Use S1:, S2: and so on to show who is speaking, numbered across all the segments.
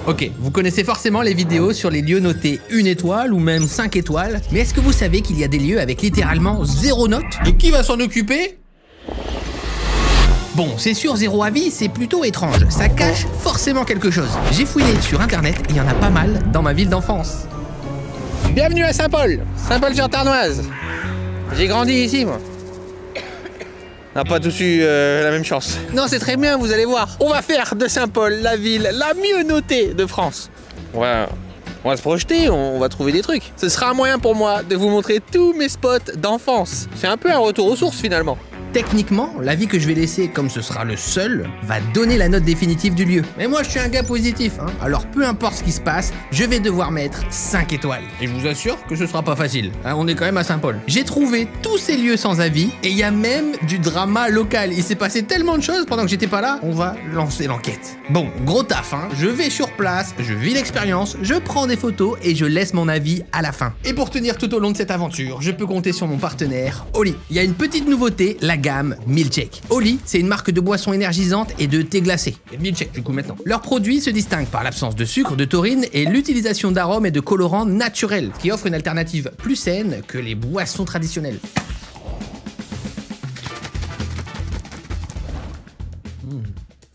S1: Ok, vous connaissez forcément les vidéos sur les lieux notés 1 étoile ou même 5 étoiles, mais est-ce que vous savez qu'il y a des lieux avec littéralement 0 note? Et qui va s'en occuper? Bon, c'est sûr, 0 avis, c'est plutôt étrange. Ça cache forcément quelque chose. J'ai fouillé sur internet et il y en a pas mal dans ma ville d'enfance.
S2: Bienvenue à Saint-Paul, Saint-Paul-sur-Tarnoise. J'ai grandi ici, moi. On n'a pas tous eu la même chance. Non, c'est très bien, vous allez voir. On va faire de Saint-Paul la ville la mieux notée de France. On va se projeter, on va trouver des trucs. Ce sera un moyen pour moi de vous montrer tous mes spots d'enfance. C'est un peu un retour aux sources, finalement.
S1: Techniquement, l'avis que je vais laisser, comme ce sera le seul, va donner la note définitive du lieu. Mais moi, je suis un gars positif, hein. Alors peu importe ce qui se passe, je vais devoir mettre 5 étoiles. Et je vous assure que ce sera pas facile, hein. On est quand même à Saint-Paul. J'ai trouvé tous ces lieux sans avis, et il y a même du drama local. Il s'est passé tellement de choses pendant que j'étais pas là, on va lancer l'enquête. Bon, gros taf, hein. Je vais sur place, je vis l'expérience, je prends des photos, et je laisse mon avis à la fin. Et pour tenir tout au long de cette aventure, je peux compter sur mon partenaire, Oli. Il y a une petite nouveauté, la gamme Milkshake. Oli, c'est une marque de boissons énergisantes et de thé glacé. Et Milkshake du coup maintenant. Leurs produits se distinguent par l'absence de sucre, de taurine et l'utilisation d'arômes et de colorants naturels, qui offrent une alternative plus saine que les boissons traditionnelles.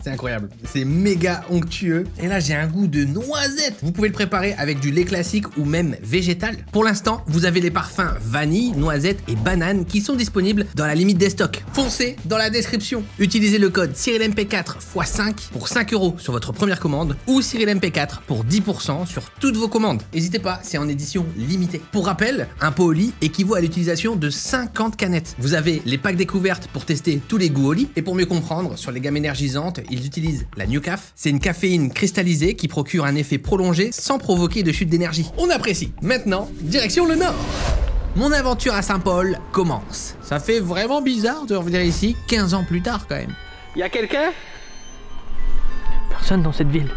S1: C'est incroyable, c'est méga onctueux. Et là, j'ai un goût de noisette. Vous pouvez le préparer avec du lait classique ou même végétal. Pour l'instant, vous avez les parfums vanille, noisette et banane qui sont disponibles dans la limite des stocks. Foncez dans la description. Utilisez le code CyrilMP4 x 5 pour 5 € sur votre première commande ou CyrilMP4 pour 10% sur toutes vos commandes. N'hésitez pas, c'est en édition limitée. Pour rappel, un pot Oli équivaut à l'utilisation de 50 canettes. Vous avez les packs découvertes pour tester tous les goûts Oli. Et pour mieux comprendre, sur les gammes énergisantes, ils utilisent la New Caf. C'est une caféine cristallisée qui procure un effet prolongé sans provoquer de chute d'énergie. On apprécie. Maintenant, direction le nord. Mon aventure à Saint-Paul commence. Ça fait vraiment bizarre de revenir ici 15 ans plus tard quand même.
S2: Y a quelqu'un? Personne dans cette ville.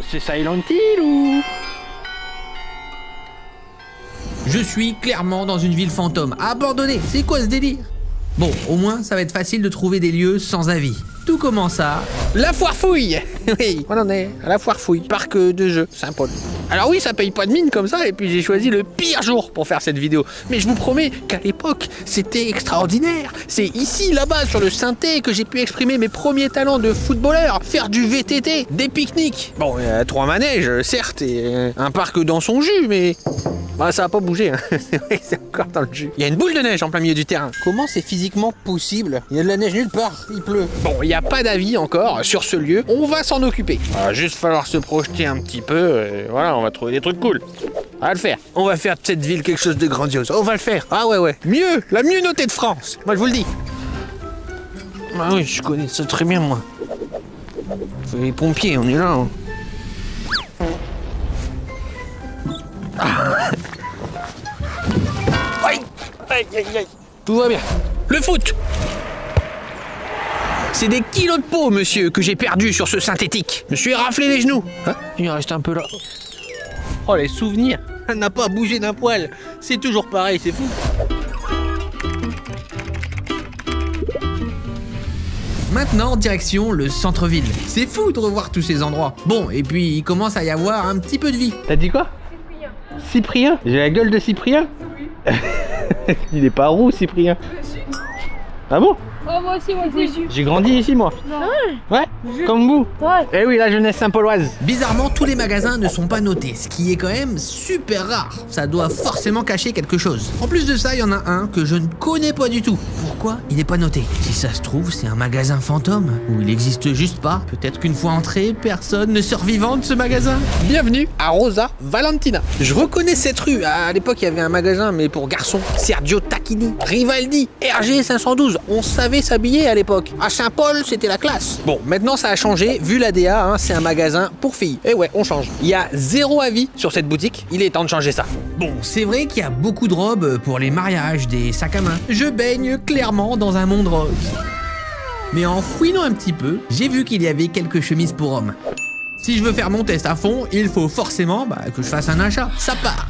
S2: C'est Silent Hill ou...
S1: Je suis clairement dans une ville fantôme, abandonnée. C'est quoi ce délire? Bon, au moins, ça va être facile de trouver des lieux sans avis. Tout commence à...
S2: La foire fouille. Oui, on en est à la foire fouille. Parc de jeux, Saint-Paul. Alors oui, ça paye pas de mine comme ça, et puis j'ai choisi le pire jour pour faire cette vidéo. Mais je vous promets qu'à l'époque, c'était extraordinaire. C'est ici, là-bas, sur le synthé, que j'ai pu exprimer mes premiers talents de footballeur, faire du VTT, des pique-niques. Bon, il y a 3 manèges, certes, et un parc dans son jus, mais... Bah, ça a pas bougé, hein. C'est vrai que c'est encore dans le jus. Il y a une boule de neige en plein milieu du terrain. Comment c'est physiquement possible? Il y a de la neige nulle part, il pleut. Bon, il n'y a pas d'avis encore sur ce lieu. On va s'en occuper. Il va juste falloir se projeter un petit peu, et voilà, on va trouver des trucs cool. On va le faire. On va faire de cette ville quelque chose de grandiose. On va le faire. Ah ouais. Mieux, la mieux notée de France. Moi, je vous le dis. Ah oui, je connais ça très bien, moi. Les pompiers, on est là, hein. Aïe. Tout va bien. Le foot. C'est des kilos de peau, monsieur, que j'ai perdu sur ce synthétique. Je me suis raflé les genoux. Hein? Il reste un peu là. Oh, les souvenirs. Elle n'a pas bougé d'un poil. C'est toujours pareil, c'est fou.
S1: Maintenant, direction le centre-ville. C'est fou de revoir tous ces endroits. Bon, et puis il commence à y avoir un petit peu de vie.
S2: T'as dit quoi? Cyprien. J'ai la gueule de Cyprien? Oui. Il est pas roux, Cyprien. Ah bon?
S3: Oh, moi aussi.
S2: J'ai grandi ici, moi.
S3: Non.
S2: Ouais, comme vous.
S3: Ouais.
S2: Eh oui, la jeunesse saint-pauloise.
S1: Bizarrement, tous les magasins ne sont pas notés, ce qui est quand même super rare. Ça doit forcément cacher quelque chose. En plus de ça, il y en a un que je ne connais pas du tout. Pourquoi il n'est pas noté? Si ça se trouve, c'est un magasin fantôme, ou il n'existe juste pas. Peut-être qu'une fois entré, personne ne sort vivant de ce magasin.
S2: Bienvenue à Rosa Valentina. Je reconnais cette rue. À l'époque, il y avait un magasin, mais pour garçons. Sergio Tacchini, Rivaldi, RG 512. On savait s'habiller à l'époque. À Saint-Paul, c'était la classe. Bon, maintenant ça a changé. Vu l'ADA, hein, c'est un magasin pour filles. Et ouais, on change. Il y a 0 avis sur cette boutique. Il est temps de changer ça.
S1: Bon, c'est vrai qu'il y a beaucoup de robes pour les mariages, des sacs à main. Je baigne clairement dans un monde rose. Mais en fouinant un petit peu, j'ai vu qu'il y avait quelques chemises pour hommes. Si je veux faire mon test à fond, il faut forcément que je fasse un achat. Ça part.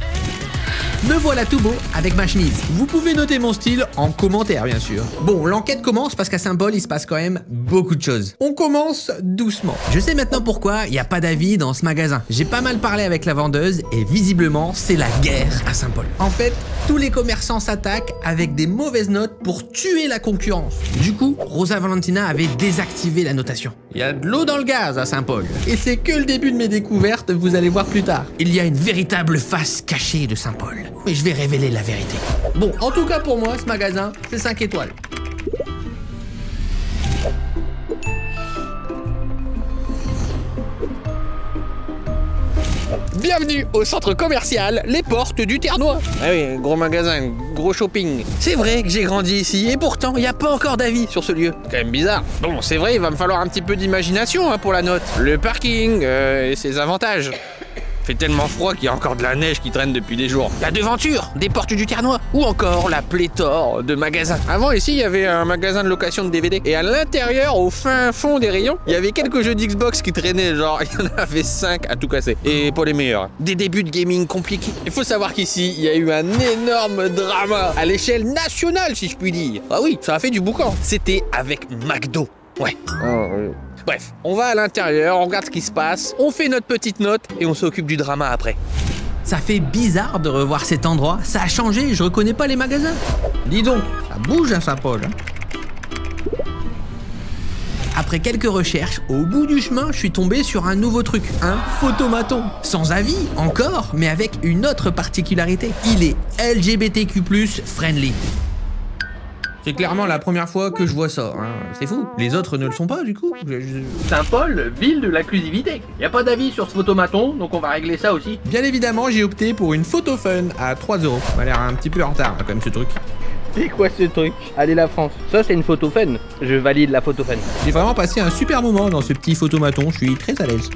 S1: Me voilà tout beau avec ma chemise. Vous pouvez noter mon style en commentaire, bien sûr. Bon, l'enquête commence parce qu'à Saint-Paul, il se passe quand même beaucoup de choses. On commence doucement. Je sais maintenant pourquoi il n'y a pas d'avis dans ce magasin. J'ai pas mal parlé avec la vendeuse et visiblement, c'est la guerre à Saint-Paul. En fait, tous les commerçants s'attaquent avec des mauvaises notes pour tuer la concurrence. Du coup, Rosa Valentina avait désactivé la notation. Il y a de l'eau dans le gaz à Saint-Paul. Et c'est que le début de mes découvertes, vous allez voir plus tard. Il y a une véritable face cachée de Saint-Paul. Mais je vais révéler la vérité. Bon, en tout cas pour moi, ce magasin, c'est 5 étoiles.
S2: Bienvenue au centre commercial Les Portes du Ternois. Ah oui, gros magasin, gros shopping. C'est vrai que j'ai grandi ici et pourtant il n'y a pas encore d'avis sur ce lieu. C'est quand même bizarre. Bon, c'est vrai, il va me falloir un petit peu d'imagination pour la note. Le parking et ses avantages. Il fait tellement froid qu'il y a encore de la neige qui traîne depuis des jours. La devanture des Portes du Ternois. Ou encore la pléthore de magasins. Avant ici, il y avait un magasin de location de DVD. Et à l'intérieur, au fin fond des rayons, il y avait quelques jeux d'Xbox qui traînaient. Genre, il y en avait 5 à tout casser. Et pas les meilleurs. Des débuts de gaming compliqués. Il faut savoir qu'ici, il y a eu un énorme drama à l'échelle nationale, si je puis dire. Ah oui, ça a fait du boucan. C'était avec McDo. Ouais. Oh, oui. Bref, on va à l'intérieur, on regarde ce qui se passe, on fait notre petite note et on s'occupe du drama après.
S1: Ça fait bizarre de revoir cet endroit. Ça a changé, je reconnais pas les magasins. Dis donc, ça bouge à Saint-Paul. Après quelques recherches, au bout du chemin, je suis tombé sur un nouveau truc, un photomaton. Sans avis, encore, mais avec une autre particularité. Il est LGBTQ+ friendly. C'est clairement la première fois que je vois ça, hein. C'est fou. Les autres ne le sont pas, du coup.
S3: Saint-Paul, ville de l'inclusivité. Y a pas d'avis sur ce photomaton, donc on va régler ça aussi.
S1: Bien évidemment, j'ai opté pour une photo fun à 3 €. Ça m'a l'air un petit peu en retard, quand même, ce truc.
S3: C'est quoi ce truc? Allez la France. Ça c'est une photo fun. Je valide la photo fun.
S1: J'ai vraiment passé un super moment dans ce petit photomaton, je suis très à l'aise.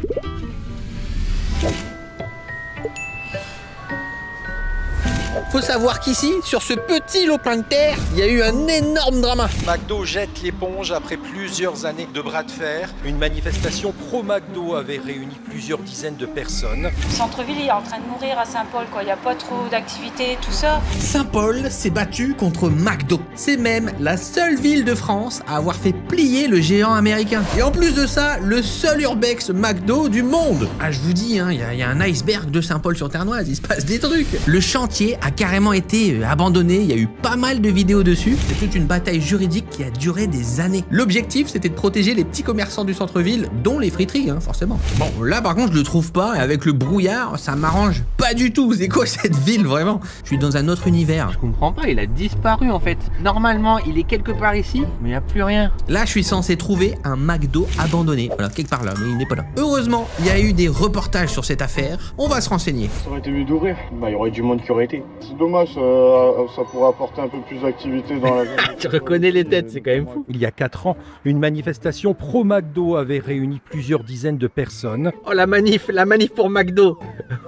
S2: Faut savoir qu'ici, sur ce petit lopin de terre, il y a eu un énorme drama.
S4: McDo jette l'éponge après plusieurs années de bras de fer. Une manifestation pro-McDo avait réuni plusieurs dizaines de personnes.
S5: Le centre-ville est en train de mourir à Saint-Paul, quoi. Il n'y a pas trop d'activité, tout ça.
S1: Saint-Paul s'est battu contre McDo. C'est même la seule ville de France à avoir fait plier le géant américain. Et en plus de ça, le seul urbex McDo du monde. Ah, je vous dis, hein, il y a un iceberg de Saint-Paul-sur-Ternoise, il se passe des trucs. Le chantier a carrément été abandonné, il y a eu pas mal de vidéos dessus. C'est toute une bataille juridique qui a duré des années. L'objectif, c'était de protéger les petits commerçants du centre-ville, dont les friteries, hein, forcément. Bon, là par contre, je le trouve pas, et avec le brouillard, ça m'arrange pas du tout. C'est quoi cette ville, vraiment? Je suis dans un autre univers.
S3: Je comprends pas, il a disparu en fait. Normalement, il est quelque part ici, mais il n'y a plus rien.
S1: Là, je suis censé trouver un McDo abandonné. Voilà, quelque part là, mais il n'est pas là. Heureusement, il y a eu des reportages sur cette affaire. On va se renseigner.
S6: Ça aurait été mieux d'ouvrir. Bah, il y aurait du monde qui aurait été. C'est dommage, ça pourrait apporter un peu plus d'activité dans la ville.
S3: Tu reconnais les têtes, c'est quand même fou.
S7: Il y a 4 ans, une manifestation pro-McDo avait réuni plusieurs dizaines de personnes.
S3: Oh la manif pour McDo.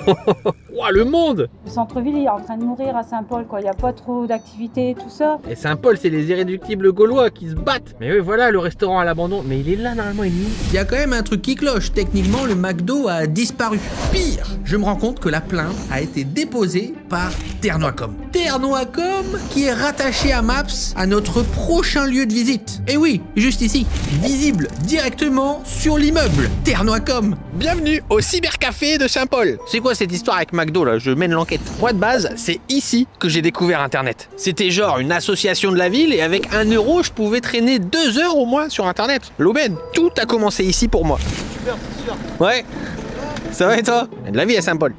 S3: Oh le monde.
S5: Le centre-ville est en train de mourir à Saint-Paul, quoi. Il n'y a pas trop d'activité, tout ça.
S3: Et Saint-Paul, c'est les irréductibles gaulois qui se battent. Mais oui, voilà, le restaurant à l'abandon. Mais il est là, normalement, il est où?
S1: Il y a quand même un truc qui cloche. Techniquement, le McDo a disparu. Pire, je me rends compte que la plainte a été déposée par Ternois.com. Ternois.com qui est rattaché à Maps, à notre prochain lieu de visite. Et oui, juste ici, visible directement sur l'immeuble. Ternois.com.
S2: Bienvenue au cybercafé de Saint-Paul. C'est quoi cette histoire avec McDo là? Je mène l'enquête. Moi de base, c'est ici que j'ai découvert Internet. C'était genre une association de la ville et avec 1 €, je pouvais traîner 2 heures au moins sur Internet. L'aubaine, tout a commencé ici pour moi.
S4: Super, c'est sûr.
S2: Ouais. Ça va et toi? Il y a de la vie à Saint-Paul.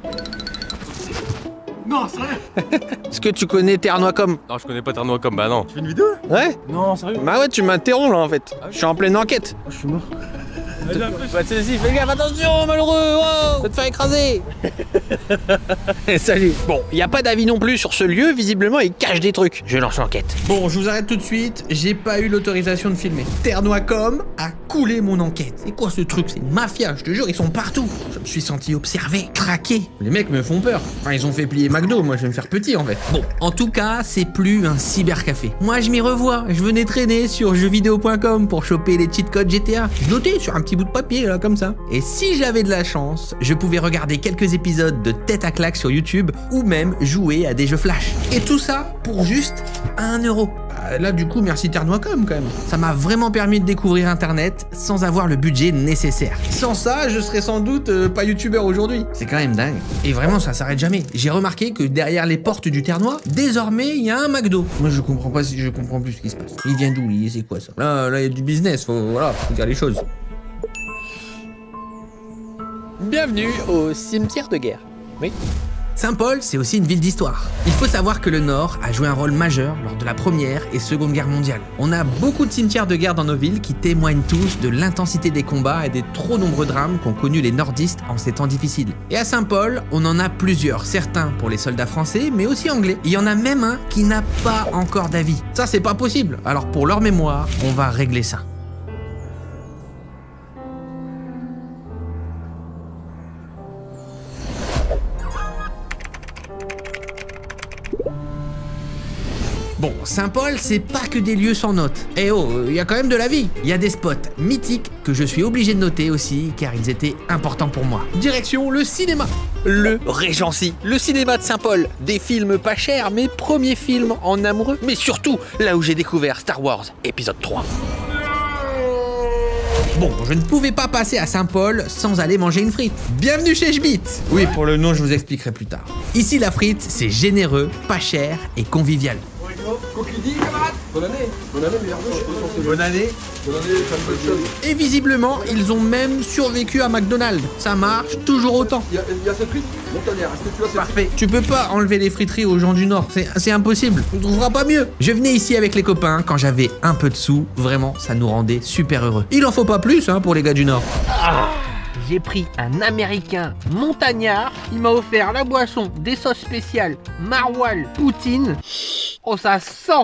S6: Non, sérieux?
S2: Est-ce que tu connais Ternois.com?
S8: Non, je connais pas Ternois.com, bah non.
S6: Tu fais une vidéo?
S2: Ouais?
S6: Non, sérieux?
S2: Bah ouais, tu m'interromps là en fait. Je suis en pleine enquête.
S6: Je suis mort.
S2: Bah celle-ci, fais gaffe, attention, malheureux, wow, va te faire écraser. Salut. Bon, il n'y a pas d'avis non plus sur ce lieu, visiblement il cache des trucs. Je lance l'enquête.
S1: Bon, je vous arrête tout de suite, j'ai pas eu l'autorisation de filmer. Ternois.com a coulé mon enquête. C'est quoi ce truc? C'est une mafia, je te jure, ils sont partout. Je me suis senti observé, craqué. Les mecs me font peur. Enfin, ils ont fait plier McDo, moi je vais me faire petit en fait. Bon, en tout cas, c'est plus un cybercafé. Moi je m'y revois, je venais traîner sur jeuxvideo.com pour choper les cheat codes GTA. Je notais sur un petit bout bout de papier là comme ça. Et si j'avais de la chance, je pouvais regarder quelques épisodes de tête à claque sur YouTube ou même jouer à des jeux flash. Et tout ça pour juste 1 €. Là du coup merci Ternois.com quand même. Ça m'a vraiment permis de découvrir internet sans avoir le budget nécessaire. Sans ça je serais sans doute pas youtubeur aujourd'hui. C'est quand même dingue. Et vraiment ça s'arrête jamais. J'ai remarqué que derrière les portes du Ternois, désormais il y a un McDo. Moi je comprends plus ce qui se passe. Il vient d'où lui? C'est quoi ça? Là il y a du business, faut dire les choses.
S2: Bienvenue au cimetière de guerre. Oui.
S1: Saint-Paul, c'est aussi une ville d'histoire. Il faut savoir que le Nord a joué un rôle majeur lors de la Première et Seconde Guerre mondiale. On a beaucoup de cimetières de guerre dans nos villes qui témoignent tous de l'intensité des combats et des trop nombreux drames qu'ont connus les nordistes en ces temps difficiles. Et à Saint-Paul, on en a plusieurs, certains pour les soldats français, mais aussi anglais. Il y en a même un qui n'a pas encore d'avis. Ça, c'est pas possible. Alors pour leur mémoire, on va régler ça. Bon, Saint-Paul, c'est pas que des lieux sans notes. Eh oh, il y a quand même de la vie. Il y a des spots mythiques que je suis obligé de noter aussi, car ils étaient importants pour moi. Direction le cinéma.
S2: Le Régency, le cinéma de Saint-Paul. Des films pas chers, mes premiers films en amoureux. Mais surtout, là où j'ai découvert Star Wars, épisode 3.
S1: Bon, je ne pouvais pas passer à Saint-Paul sans aller manger une frite. Bienvenue chez Schmitt. Oui, pour le nom, je vous expliquerai plus tard. Ici, la frite, c'est généreux, pas cher et convivial.
S8: Coquille, camarade. Bonne année. Bonne année, meilleur vœu. Bonne année. Bonne année, plein de bonnes choses.
S1: Et visiblement, ils ont même survécu à McDonald's. Ça marche toujours autant.
S8: Il y a cette frite montagnère. Est-ce que tu as cette
S1: Parfait. Tu peux pas enlever les friteries aux gens du Nord. C'est impossible. Tu ne trouveras pas mieux. Je venais ici avec les copains quand j'avais un peu de sous. Vraiment, ça nous rendait super heureux. Il en faut pas plus pour les gars du Nord.
S3: J'ai pris un américain montagnard, il m'a offert la boisson, des sauces spéciales, maroilles, poutine. Oh ça sent.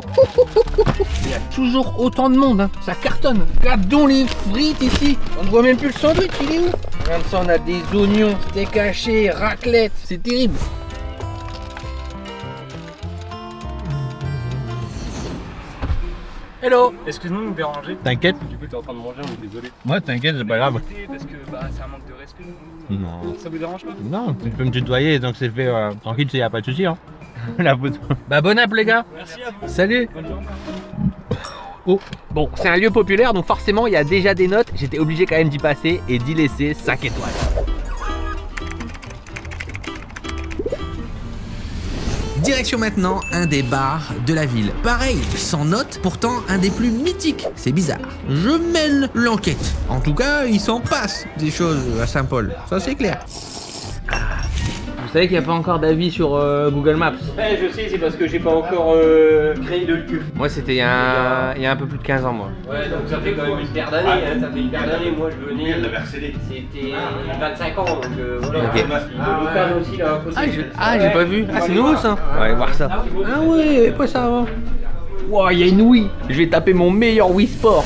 S3: Il y a toujours autant de monde, ça cartonne. Regarde donc les frites ici, on ne voit même plus le sandwich, il est où? Regarde ça, on a des oignons, steak haché, raclette, c'est terrible. Hello.
S9: Excuse-moi de me déranger.
S3: T'inquiète.
S9: Du coup, t'es en train de manger, on est désolé.
S3: Ouais, t'inquiète, c'est pas grave.
S9: Parce que c'est un manque de respect.
S3: Non.
S9: Ça vous dérange pas?
S3: Non, tu peux me tutoyer, donc c'est fait tranquille, y a pas de souci. Hein. La photo. Bah bon app les gars.
S9: Merci à vous.
S3: Salut.
S9: Bonne journée.
S3: Oh. Bon, c'est un lieu populaire, donc forcément il y a déjà des notes. J'étais obligé quand même d'y passer et d'y laisser 5 étoiles.
S1: Direction maintenant un des bars de la ville. Pareil, sans note, pourtant un des plus mythiques. C'est bizarre. Je mène l'enquête. En tout cas, il s'en passe des choses à Saint-Paul. Ça c'est clair.
S3: Vous savez qu'il n'y a pas encore d'avis sur Google Maps?
S9: Ouais, je sais, c'est parce que j'ai pas encore créé le lieu.
S3: Moi c'était il y a un peu plus de 15 ans moi.
S9: Ouais, donc ça fait quand même une paire d'années, hein, ça fait une paire d'années. Moi je venais, c'était 25 ans, donc voilà.
S3: Ok.
S9: Le local aussi là à côté.
S3: J'ai pas vu. Ah c'est nouveau ça. On va aller voir ça. Ah ouais, pas ça avant. Wow, il y a une Wii. Je vais taper mon meilleur Wii Sport.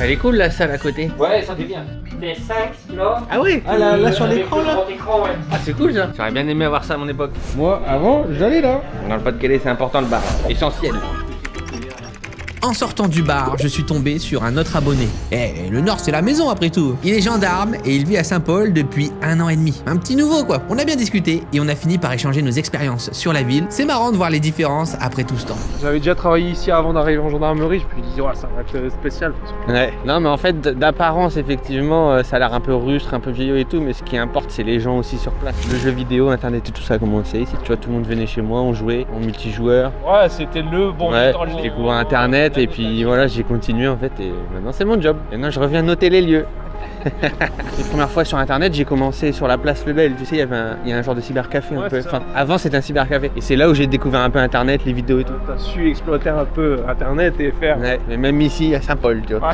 S3: Elle est cool la salle à côté.
S9: Ouais, ça fait bien. C'était 5 là.
S3: Ah ouais. Ah là sur l'écran là.
S9: Ouais.
S3: Ah c'est cool ça. J'aurais bien aimé avoir ça à mon époque. Moi avant j'allais là. Dans le Pas-de-Calais c'est important le bar. Essentiel.
S1: En sortant du bar, je suis tombé sur un autre abonné. Eh, le Nord c'est la maison après tout. Il est gendarme et il vit à Saint-Paul depuis 1 an et demi. Un petit nouveau quoi. On a bien discuté et on a fini par échanger nos expériences sur la ville. C'est marrant de voir les différences après tout ce temps.
S9: J'avais déjà travaillé ici avant d'arriver en gendarmerie, je me suis dit ouais ça va être spécial.
S3: Ouais. Non mais en fait d'apparence effectivement ça a l'air un peu rustre, un peu vieillot et tout, mais ce qui importe c'est les gens aussi sur place. Le jeu vidéo, internet et tout ça comment c'est ici. Tu vois tout le monde venait chez moi, on jouait en multijoueur.
S9: Ouais c'était le bon temps.
S3: J'ai découvert internet et puis voilà j'ai continué en fait et maintenant c'est mon job. Maintenant je reviens noter les lieux. Les premières fois sur internet j'ai commencé sur la place Lebel, tu sais il y a un genre de cybercafé un peu. Enfin, avant c'était un cybercafé et c'est là où j'ai découvert un peu internet, les vidéos et tout.
S9: T'as su exploiter un peu internet et faire.
S3: Ouais, mais même ici à Saint-Paul tu vois.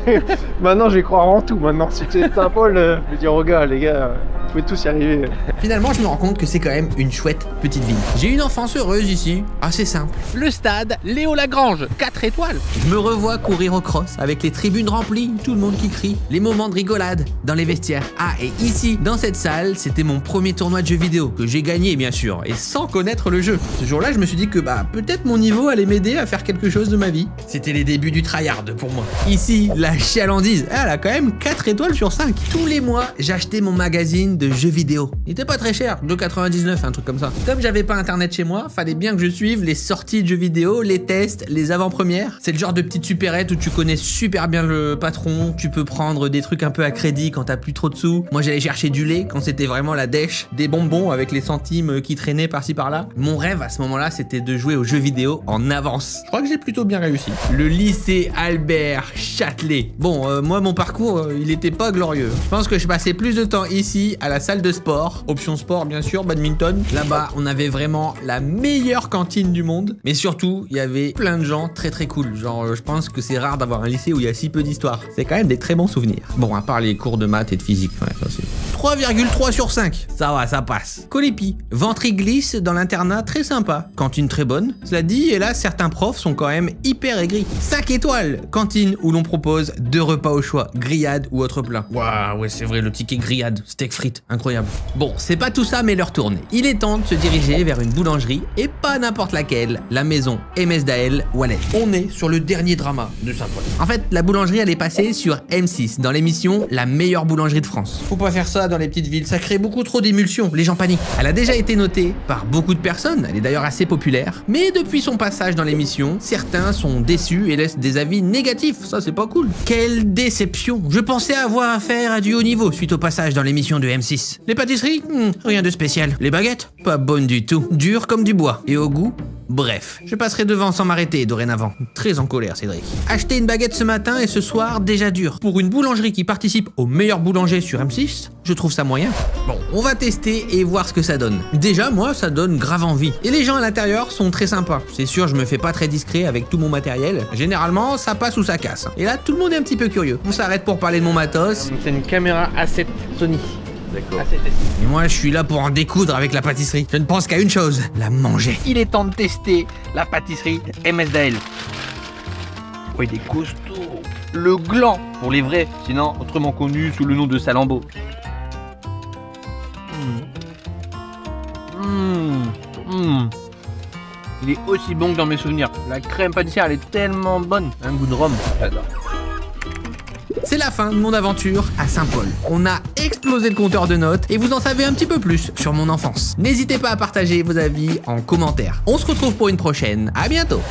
S9: Ouais. Maintenant je vais croire en tout. Maintenant si tu es de Saint-Paul, je vais dire aux gars, les gars,
S2: pouvez tous y arriver.
S1: Finalement, je me rends compte que c'est quand même une chouette petite ville. J'ai une enfance heureuse ici, assez simple.
S3: Le stade Léo Lagrange, 4 étoiles.
S1: Je me revois courir au cross avec les tribunes remplies, tout le monde qui crie, les moments de rigolade dans les vestiaires. Ah, et ici, dans cette salle, c'était mon premier tournoi de jeux vidéo que j'ai gagné bien sûr, et sans connaître le jeu. Ce jour-là, je me suis dit que peut-être mon niveau allait m'aider à faire quelque chose de ma vie. C'était les débuts du tryhard pour moi. Ici, la chalandise, elle a quand même 4 étoiles sur 5. Tous les mois, j'achetais mon magazine de jeux vidéo. Il était pas très cher, 2,99, un truc comme ça. Comme j'avais pas internet chez moi, fallait bien que je suive les sorties de jeux vidéo, les tests, les avant-premières. C'est le genre de petite supérette où tu connais super bien le patron, tu peux prendre des trucs un peu à crédit quand t'as plus trop de sous. Moi, j'allais chercher du lait quand c'était vraiment la dèche, des bonbons avec les centimes qui traînaient par-ci par-là. Mon rêve à ce moment-là, c'était de jouer aux jeux vidéo en avance. Je crois que j'ai plutôt bien réussi. Le lycée Albert Châtelet. Bon, moi, mon parcours, il était pas glorieux. Je pense que je passais plus de temps ici, à la salle de sport. Option sport, bien sûr, badminton. Là-bas, on avait vraiment la meilleure cantine du monde. Mais surtout, il y avait plein de gens très très cool. Genre, je pense que c'est rare d'avoir un lycée où il y a si peu d'histoire. C'est quand même des très bons souvenirs. Bon, à part les cours de maths et de physique. Ouais, ça c'est 3,3 sur 5. Ça va, ça passe. Colipi. Ventre glisse dans l'internat, très sympa. Cantine très bonne. Cela dit, et là, certains profs sont quand même hyper aigris. 5 étoiles. Cantine où l'on propose 2 repas au choix, grillade ou autre plat. Waouh, ouais, c'est vrai, le ticket grillade, steak frites, incroyable. Bon, c'est pas tout ça, mais leur tournée. Il est temps de se diriger vers une boulangerie, et pas n'importe laquelle, la maison MS Daël Wallet. On est sur le dernier drama de Saint-Paul. En fait, la boulangerie, elle est passée sur M6, dans l'émission La meilleure boulangerie de France. Faut pas faire ça dans les petites villes, ça crée beaucoup trop d'émulsions, les gens paniquent. Elle a déjà été notée par beaucoup de personnes, elle est d'ailleurs assez populaire, mais depuis son passage dans l'émission, certains sont déçus et laissent des avis négatifs, ça c'est pas cool. Quelle déception. Je pensais avoir affaire à du haut niveau suite au passage dans l'émission de M6. Les pâtisseries, rien de spécial. Les baguettes, pas bonnes du tout. Dures comme du bois. Et au goût, bref. Je passerai devant sans m'arrêter dorénavant. Très en colère, Cédric. Acheter une baguette ce matin et ce soir, déjà dur. Pour une boulangerie qui participe au meilleur boulanger sur M6, je trouve ça moyen. Bon, on va tester et voir ce que ça donne. Déjà, moi, ça donne grave envie. Et les gens à l'intérieur sont très sympas. C'est sûr, je me fais pas très discret avec tout mon matériel. Généralement, ça passe ou ça casse. Et là, tout le monde est un petit peu curieux. On s'arrête pour parler de mon matos.
S3: C'est une caméra A7 Sony.
S8: D'accord.
S1: Et moi, je suis là pour en découdre avec la pâtisserie. Je ne pense qu'à une chose, la manger.
S3: Il est temps de tester la pâtisserie MS Daël. Oh, il est costaud. Le gland pour les vrais, sinon autrement connu sous le nom de Salambo. Il est aussi bon que dans mes souvenirs. La crème pâtissière, elle est tellement bonne. Un goût de rhum. J'adore.
S1: C'est la fin de mon aventure à Saint-Paul. On a explosé le compteur de notes et vous en savez un petit peu plus sur mon enfance. N'hésitez pas à partager vos avis en commentaire. On se retrouve pour une prochaine. À bientôt.